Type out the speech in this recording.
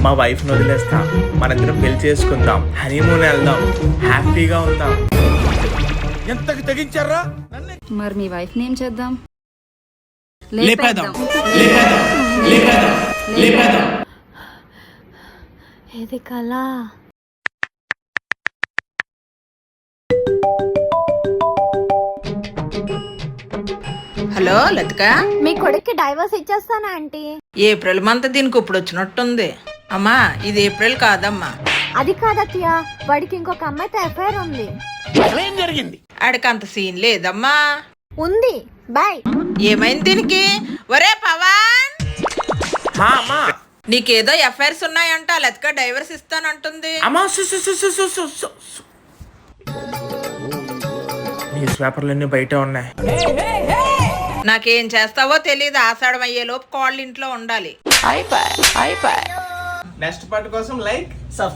మా వైఫ్ని వదిలేస్తా, మనిద్దరం పెళ్లి చేసుకుందాం, హనీమూన్ వెళ్దాం, హ్యాపీగా ఉందాం. ఎంతకు తెగించారా? మరి మీ వైఫ్ ఏం చేద్దాం? లేపేద్దాం, లేపేద్దాం, లేపేద్దాం, లేపేద్దాం. ఇది కళ. హలో లతిక, మీ కొడుక్కి డైవర్స్ ఇచ్చేస్తానా ఆంటీ? ఏప్రిల్ మంత్ దీనికి ఇప్పుడు వచ్చినట్టుంది. అమ్మా ఇది ఏప్రిల్ కాదమ్మా. అది కాదత్తయ్య, వాడికి ఇంకొక అమ్మాయితో ఎఫ్ఐఆర్ ఉంది. ఏం జరిగింది? ఆడికి అంత సీన్ లేదమ్మా. ఉంది, బాయ్. ఏమైంది దీనికి? ఒరే పవన్, హా, అమ్మా. నీకేదో ఎఫ్ఐఆర్స్ ఉన్నాయంట, లతిక డైవర్స్ ఇస్తానంటుంది. అమ్మా, న్యూస్ పేపర్లన్నీ బయట ఉన్నాయి. నాకేం చేస్తావో తెలీదు. ఆషాఢం అయ్యేలోపు కోళ్ళ ఇంట్లో ఉండాలి. నెక్స్ట్ పార్ట్ కోసం లైక్, సబ్స్క్రైబ్.